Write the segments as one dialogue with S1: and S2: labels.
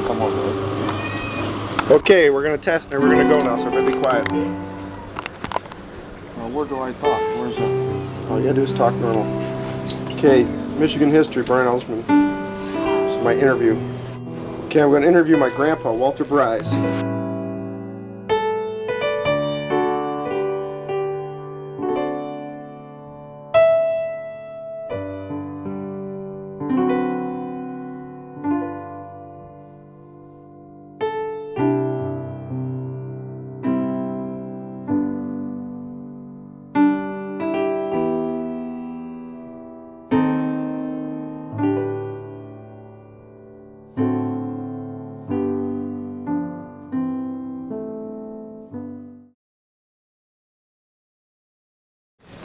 S1: come over.
S2: Okay, we're gonna test, and we're gonna go now, so everybody be quiet.
S1: Where do I talk? Where's that?
S2: All you gotta do is talk normal. Okay, Michigan history, Brian Elzerman. This is my interview. Okay, I'm gonna interview my grandpa, Walter Brys.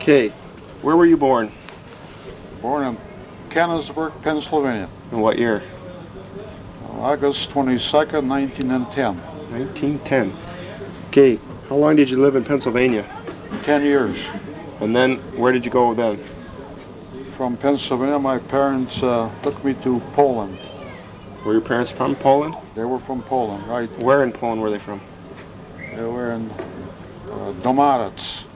S2: Okay, where were you born?
S1: Born in Canonsburg, Pennsylvania.
S2: In what year?
S1: August 22nd, 1910.
S2: 1910. Okay, how long did you live in Pennsylvania?
S1: 10 years.
S2: And then, where did you go then?
S1: From Pennsylvania, my parents took me to Poland.
S2: Were your parents from Poland?
S1: They were from Poland, right?
S2: Where in Poland were they from?
S1: They were in Domarec.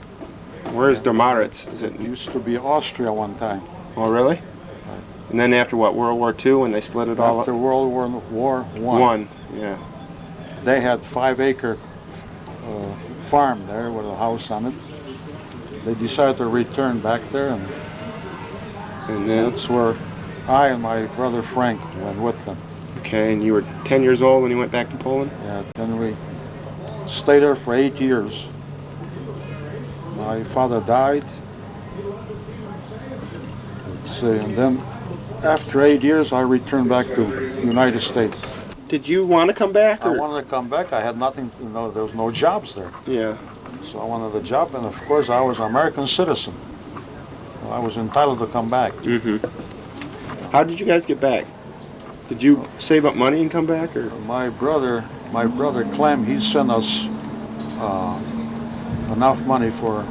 S2: Where is Domarec? Is it?
S1: It used to be Austria one time.
S2: Oh, really?
S1: Right.
S2: And then after what, World War II, when they split it all up?
S1: After World War I.
S2: Yeah.
S1: They had 5-acre farm there with a house on it. They decided to return back there, and
S2: then
S1: that's where I and my brother Frank went with them.
S2: Okay, and you were 10 years old when you went back to Poland?
S1: Yeah, then we stayed there for 8 years. My father died. Let's see, and then after 8 years, I returned back to the United States.
S2: Did you want to come back? Or?
S1: I wanted to come back. I had nothing, there was no jobs there.
S2: Yeah.
S1: So I wanted a job, and of course I was an American citizen. I was entitled to come back.
S2: Mm-hmm. How did you guys get back? Did you save up money and come back, or?
S1: My brother Clem, he sent us enough money for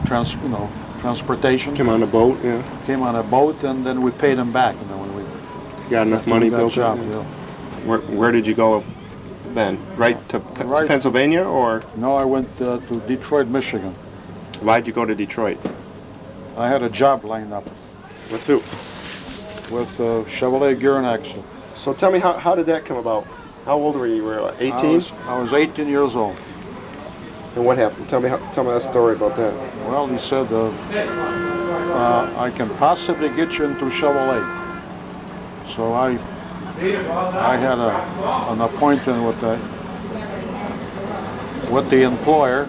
S1: transportation.
S2: Came on a boat, yeah.
S1: Came on a boat, and then we paid him back. When we
S2: got enough money built
S1: up.
S2: Yeah.
S1: Yeah.
S2: Where did you go then? Right to Pennsylvania, or?
S1: No, I went to Detroit, Michigan.
S2: Why'd you go to Detroit?
S1: I had a job lined up.
S2: With who?
S1: With Chevrolet Gear and Axle.
S2: So tell me, how did that come about? How old were you? You were 18?
S1: I was 18 years old.
S2: And what happened? Tell me that story about that.
S1: Well, he said, I can possibly get you into Chevrolet. So I had an appointment with the employer.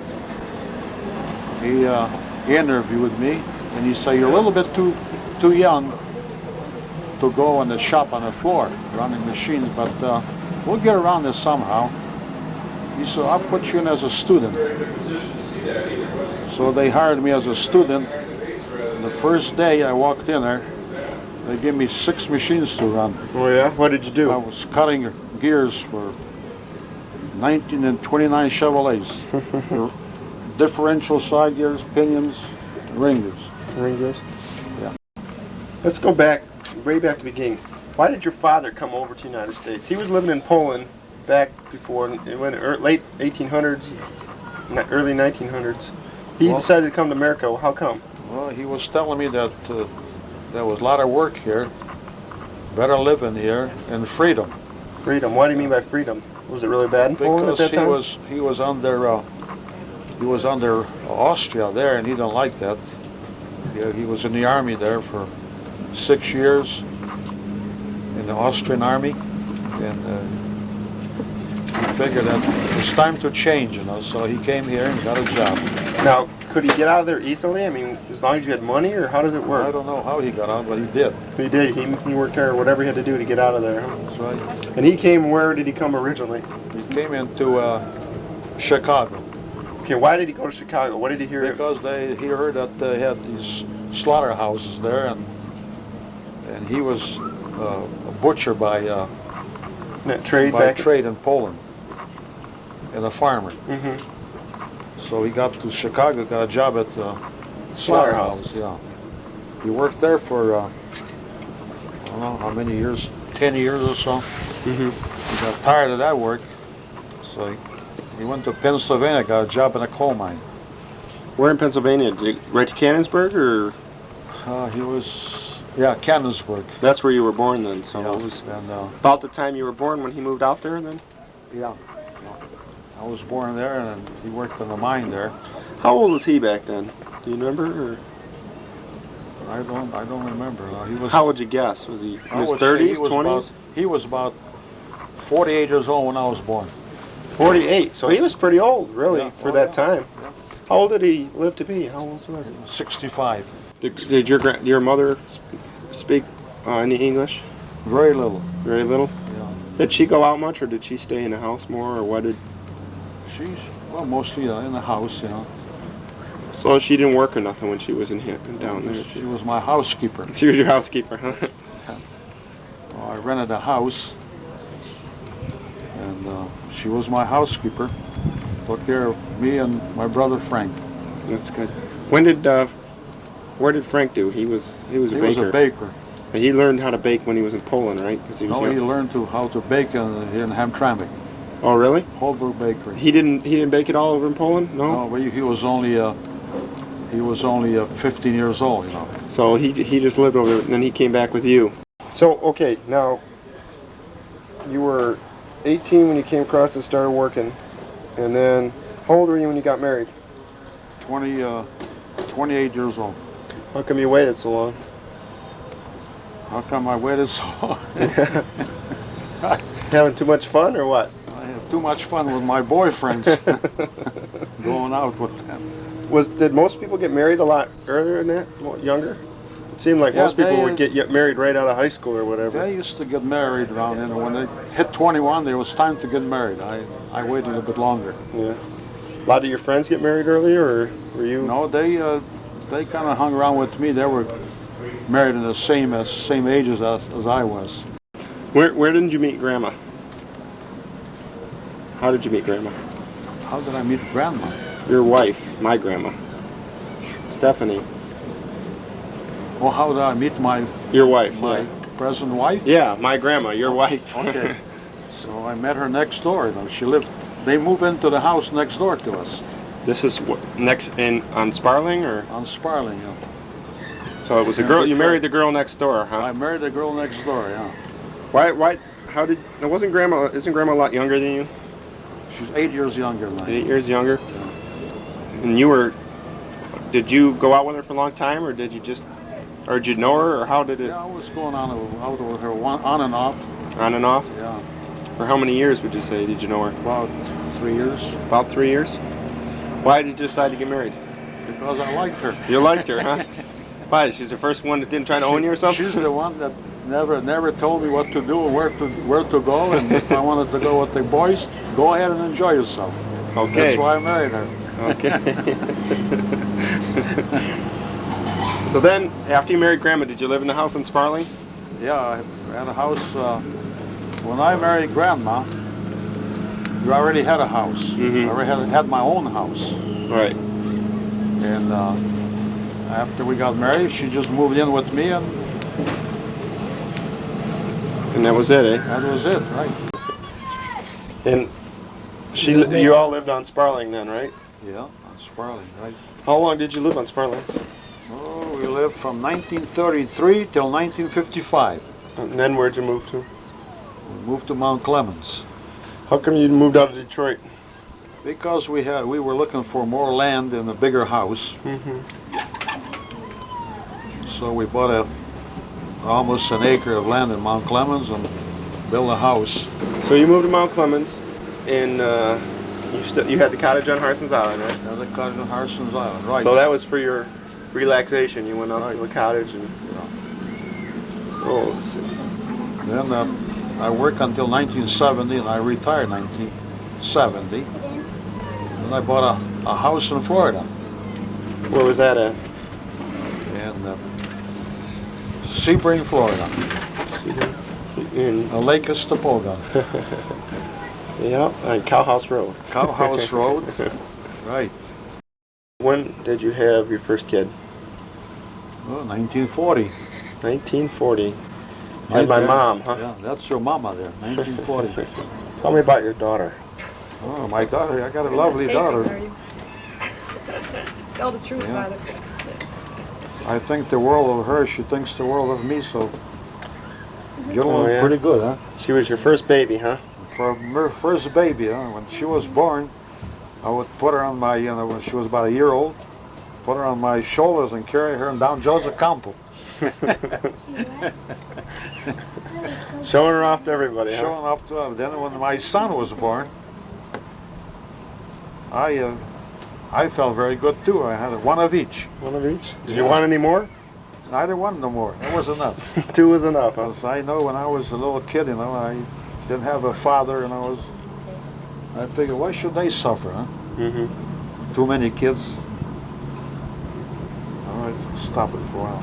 S1: He interviewed me, and he said, "You're a little bit too young to go in the shop on the floor running machines, but we'll get around this somehow." He said, "I'll put you in as a student." So they hired me as a student. The first day I walked in there, they gave me 6 machines to run.
S2: Oh yeah? What did you do?
S1: I was cutting gears for 19 and 29 Chevrolets. Differential side gears, pinions, ring gears.
S2: Ring gears?
S1: Yeah.
S2: Let's go back, way back to the beginning. Why did your father come over to the United States? He was living in Poland back before, it went late 1800s, early 1900s. He decided to come to America. Well, how come?
S1: Well, he was telling me that there was a lot of work here, better living here, and freedom.
S2: Freedom. What do you mean by freedom? Was it really bad in Poland at that time?
S1: Because he was under Austria there, and he didn't like that. He was in the army there for 6 years in the Austrian army, and he figured that it was time to change, so he came here and got a job.
S2: Now, could he get out of there easily? I mean, as long as you had money, or how does it work?
S1: I don't know how he got out, but he did.
S2: He did. He worked hard, whatever he had to do to get out of there. Huh?
S1: That's right.
S2: And he came, where did he come originally?
S1: He came into Chicago.
S2: Okay, why did he go to Chicago? What did he hear?
S1: Because he heard that they had these slaughterhouses there, and he was a butcher by trade in Poland, and a farmer.
S2: Mm-hmm.
S1: So he got to Chicago, got a job at the slaughterhouse. Yeah, he worked there for I don't know how many years, 10 years or so.
S2: Mm-hmm.
S1: He got tired of that work, so he went to Pennsylvania, got a job in a coal mine.
S2: Where in Pennsylvania? Right to Cannonsburg, or?
S1: He was, yeah, Cannonsburg.
S2: That's where you were born then, so
S1: Yeah,
S2: it was
S1: and,
S2: about the time you were born when he moved out there then?
S1: yeah. I was born there, and he worked in the mine there.
S2: How old was he back then? Do you remember? Or?
S1: I don't remember. He was.
S2: How would you guess? Was he in
S1: I
S2: his
S1: would say
S2: 30s, 20s?
S1: He was about 48 years old when I was born.
S2: 48. So he was pretty old, really,
S1: Yeah.
S2: for
S1: Oh,
S2: that
S1: yeah.
S2: time.
S1: Yeah.
S2: How old did he live to be? How old was he?
S1: 65.
S2: Did your mother speak any English?
S1: Very little.
S2: Very little.
S1: Yeah.
S2: Did she go out much, or did she stay in the house more, or what did?
S1: She's mostly in the house, you know.
S2: So she didn't work or nothing when she was down there.
S1: She was my housekeeper.
S2: She was your housekeeper, huh?
S1: Well, I rented a house, and she was my housekeeper. Took care of me and my brother Frank.
S2: That's good. When did where did Frank do? He was a baker.
S1: He was a baker.
S2: And he learned how to bake when he was in Poland, right? Because he was
S1: No,
S2: young.
S1: he learned how to bake in Hamtramck,
S2: Oh, really?
S1: Holberg Bakery.
S2: He didn't bake it all over in Poland? No.
S1: No, but he was only 15 years old, you know.
S2: So he just lived over there, and then he came back with you. So okay, now you were 18 when you came across and started working, and then how old were you when you got married?
S1: 28 years old.
S2: How come you waited so long?
S1: How come I waited so long?
S2: Having too much fun or what?
S1: I had too much fun with my boyfriends, going out with them.
S2: Did most people get married a lot earlier than that? More younger? It seemed like
S1: Yeah,
S2: most people
S1: they-
S2: would get married right out of high school or whatever.
S1: They used to get married around then. When they hit 21, it was time to get married. I waited a bit longer.
S2: Yeah. A lot of your friends get married earlier, or were you?
S1: No, they kind of hung around with me. They were married in the same ages as I was.
S2: Where did you meet Grandma? How did you meet Grandma?
S1: How did I meet Grandma?
S2: Your wife, my grandma, Stephanie.
S1: Well, how did I meet my
S2: Your wife.
S1: my present wife?
S2: Yeah, my grandma, your wife.
S1: Okay. So I met her next door. You know, she lived. They moved into the house next door to us
S2: This is what next on Sparling, or?
S1: on Sparling. You know.
S2: So it was a
S1: Yeah,
S2: girl.
S1: good
S2: You
S1: try.
S2: married the girl next door, huh?
S1: I married the girl next door. Yeah.
S2: Why? How did? Now wasn't Grandma? Isn't Grandma a lot younger than you?
S1: She's 8 years younger than I am.
S2: 8 years younger. And you were? Did you go out with her for a long time, or did you know her, or how did it?
S1: Yeah, I was going out with her on and off.
S2: On and off.
S1: Yeah,
S2: For how many years would you say did you know her?
S1: about 3 years.
S2: About 3 years. Why did you decide to get married?
S1: Because I liked her.
S2: You liked her, huh? Why? She's the first one that didn't try to own you or something?
S1: She's the one that never told me what to do and where to go, and if I wanted to go with the boys, go ahead and enjoy yourself.
S2: Okay.
S1: That's why I married her.
S2: Okay. So then, after you married Grandma, did you live in the house in Sparling?
S1: Yeah, I had a house. When I married Grandma, we already had a house.
S2: Mhm.
S1: I already had my own house.
S2: Right.
S1: And after we got married, she just moved in with me, and
S2: And that was it, eh?
S1: that was it, right?
S2: And you all lived on Sparling then, right?
S1: Yeah, on Sparling, right?
S2: How long did you live on Sparling?
S1: Oh, we lived from 1933 till 1955.
S2: And then where'd you move to?
S1: We moved to Mount Clemens
S2: How come you moved out of Detroit?
S1: because we were looking for more land and a bigger house.
S2: Mm-hmm.
S1: So we bought almost an acre of land in Mount Clemens and built a house.
S2: So you moved to Mount Clemens, and you had the cottage on Harson's Island, right?
S1: Another cottage on Harson's Island, right?
S2: So that was for your relaxation. You went out
S1: Right.
S2: to the cottage and.
S1: Yeah.
S2: Oh, let's see.
S1: Then I worked until 1970, and I retired 1970. Then I bought a house in Florida,
S2: Where was that at?
S1: in Sebring, Florida,
S2: In
S1: Lake Estapoga,
S2: yeah, on Cowhouse Road.
S1: Cowhouse Road, right?
S2: When did you have your first kid?
S1: Oh, 1940.
S2: 1940. And my
S1: there.
S2: mom, huh?
S1: Yeah, that's your mama there, 1940.
S2: Tell me about your daughter.
S1: Oh, my daughter, I got a lovely daughter.
S3: Tell the truth,
S1: Yeah.
S3: Father.
S1: I think the world of her, she thinks the world of me, so get along
S2: yeah?
S1: pretty good, huh?
S2: She was your first baby, huh?
S1: For her first baby, huh? When she was born, I would put her on my, when she was about a year old, put her on my shoulders and carry her down Joseph Campo.
S2: Showing her off to everybody, huh?
S1: Showing off to her. Then when my son was born, I felt very good too. I had one of each.
S2: One of each. Did you want any more?
S1: I didn't want no more. That was enough.
S2: 2 was enough, huh?
S1: Because I know when I was a little kid, I didn't have a father, and I figured, why should they suffer, huh?
S2: Mm-hmm.
S1: Too many kids. All right, stop it for a while.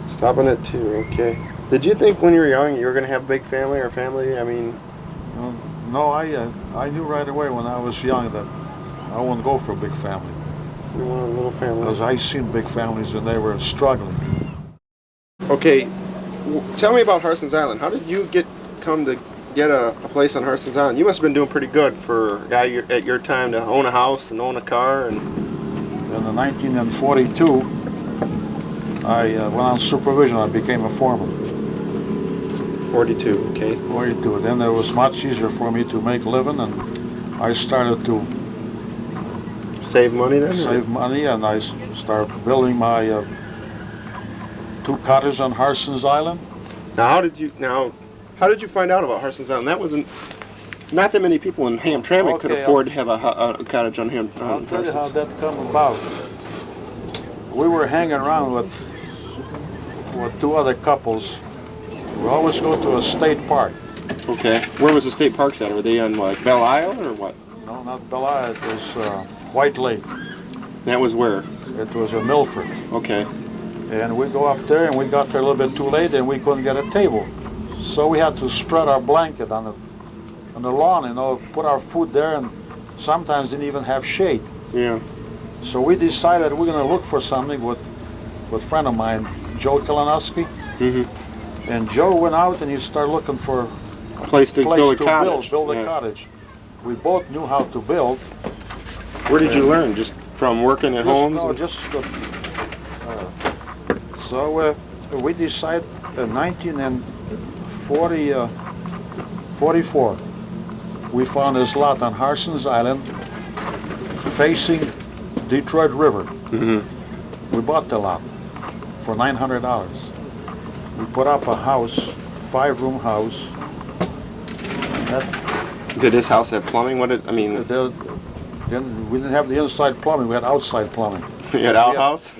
S2: Stopping at 2, okay. Did you think when you were young you were going to have a big family or family? I mean...
S1: No, I knew right away when I was young that I wouldn't go for a big family.
S2: You want a little family?
S1: Because I seen big families and they were struggling.
S2: Okay, tell me about Harson's Island. How did you come to get a place on Harson's Island? You must have been doing pretty good for a guy at your time to own a house and own a car. And
S1: in 1942, I went on supervision. I became a foreman.
S2: 42, okay.
S1: 42. Then it was much easier for me to make a living, and I started to
S2: Save money then?
S1: save money, and I started building my 2 cottages on Harson's Island.
S2: Now, how did you find out about Harson's Island? That wasn't... Not that many people in Hamtramck could
S1: Okay,
S2: afford to have a cottage on
S1: I'll tell you how
S2: Harson's.
S1: that come about. We were hanging around with 2 other couples. We always go to a state park.
S2: Okay. Where was the state parks at? Were they on like Belle Isle or what?
S1: No, not Belle Isle. It was White Lake.
S2: That was where?
S1: It was in Milford.
S2: Okay.
S1: And we go up there, and we got there a little bit too late, and we couldn't get a table. So we had to spread our blanket on the lawn, put our food there, and sometimes didn't even have shade.
S2: Yeah.
S1: So we decided we're going to look for something with a friend of mine, Joe Kalinowski.
S2: Mm-hmm.
S1: And Joe went out and he started looking for
S2: A place to build a cottage.
S1: build a
S2: Yeah.
S1: cottage. We both knew how to build.
S2: Where did you learn? Just from working at homes?
S1: So we decided in 1944 we found this lot on Harson's Island facing Detroit River.
S2: Mm-hmm.
S1: We bought the lot for $900. We put up a house, 5-room house.
S2: Did this house have plumbing?
S1: Then we didn't have the inside plumbing, we had outside plumbing.
S2: You had outhouse?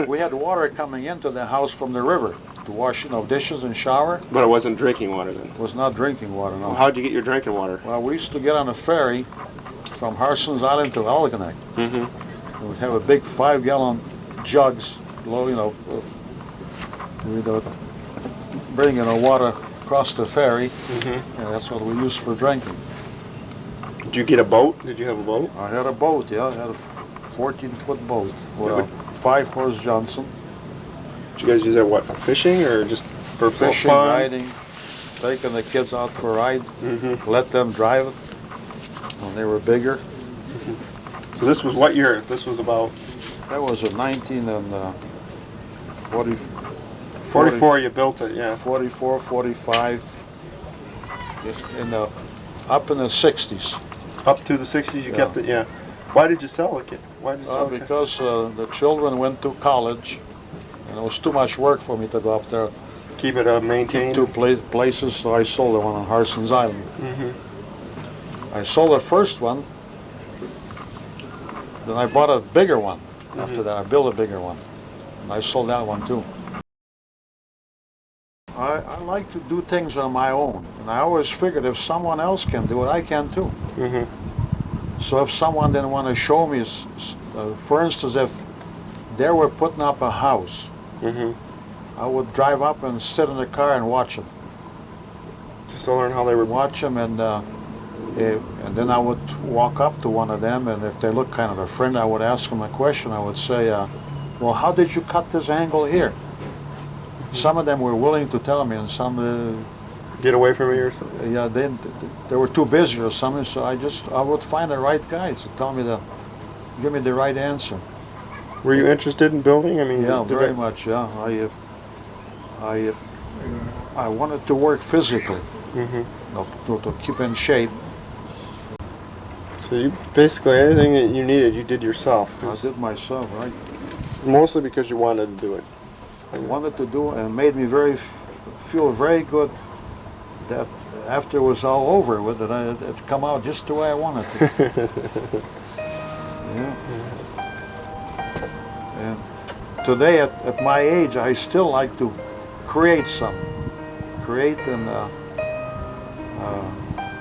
S1: We had water coming into the house from the river to wash, dishes and shower.
S2: But it wasn't drinking water then?
S1: It was not drinking water, no.
S2: Well, how'd you get your drinking water?
S1: Well, we used to get on a ferry from Harson's Island to Algonac.
S2: Mm-hmm.
S1: We'd have a big 5-gallon jugs, we'd bring water across the ferry,
S2: Mm-hmm.
S1: and that's what we used for drinking.
S2: Did you get a boat? Did you have a boat?
S1: I had a boat, yeah. I had a 14-foot boat with a 5-horse Johnson.
S2: Did you guys use that, what, for fishing or just for
S1: Fishing,
S2: fun?
S1: riding, taking the kids out for a ride,
S2: Mm-hmm.
S1: let them drive it when they were bigger.
S2: So this was what year? This was about...
S1: That was in 1940.
S2: 44 you built it, yeah.
S1: 44, 45, up in the 60s.
S2: Up to the 60s you kept it, yeah. Why did you sell it? Why did you sell it?
S1: Because the children went to college, and it was too much work for me to go up there.
S2: Keep it maintained?
S1: 2 places, so I sold the one on Harson's Island.
S2: Mm-hmm.
S1: I sold the first one, then I bought a bigger one. After that, I built a bigger one, and I sold that one too. I like to do things on my own, and I always figured if someone else can do it, I can too.
S2: Mm-hmm.
S1: So if someone didn't want to show me, for instance, if they were putting up a house,
S2: Mm-hmm.
S1: I would drive up and sit in the car and watch them.
S2: Just to learn how they were...
S1: Watch them, and then I would walk up to one of them, and if they looked kind of a friend, I would ask them a question. I would say, well, how did you cut this angle here? Some of them were willing to tell me, and some,
S2: Get away from me or something?
S1: yeah, they were too busy or something. So I would find the right guy to tell me give me the right answer.
S2: Were you interested in building? I mean,
S1: Yeah,
S2: did
S1: very
S2: that-
S1: much. Yeah, I wanted to work physically,
S2: Mhm.
S1: to keep in shape.
S2: So you basically anything that you needed, you did yourself.
S1: I did myself, right?
S2: Mostly because you wanted to do it.
S1: I wanted to do, and it made me feel very good that after it was all over with it, it come out just the way I wanted it. Yeah. And today, at my age, I still like to create something.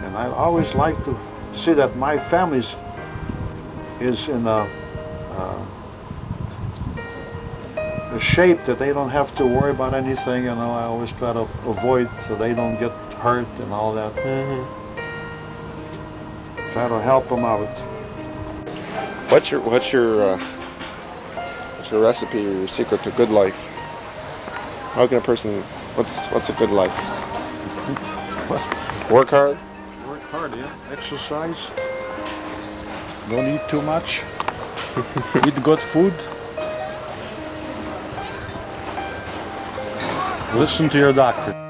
S1: And I always like to see that my family is in a shape that they don't have to worry about anything. You know, I always try to avoid so they don't get hurt and all that.
S2: Mhm.
S1: Try to help them out.
S2: What's your recipe or your secret to good life? How can a person? What's a good life? Work hard.
S1: Work hard, yeah. Exercise. Don't eat too much. Eat good food. Listen to your doctor.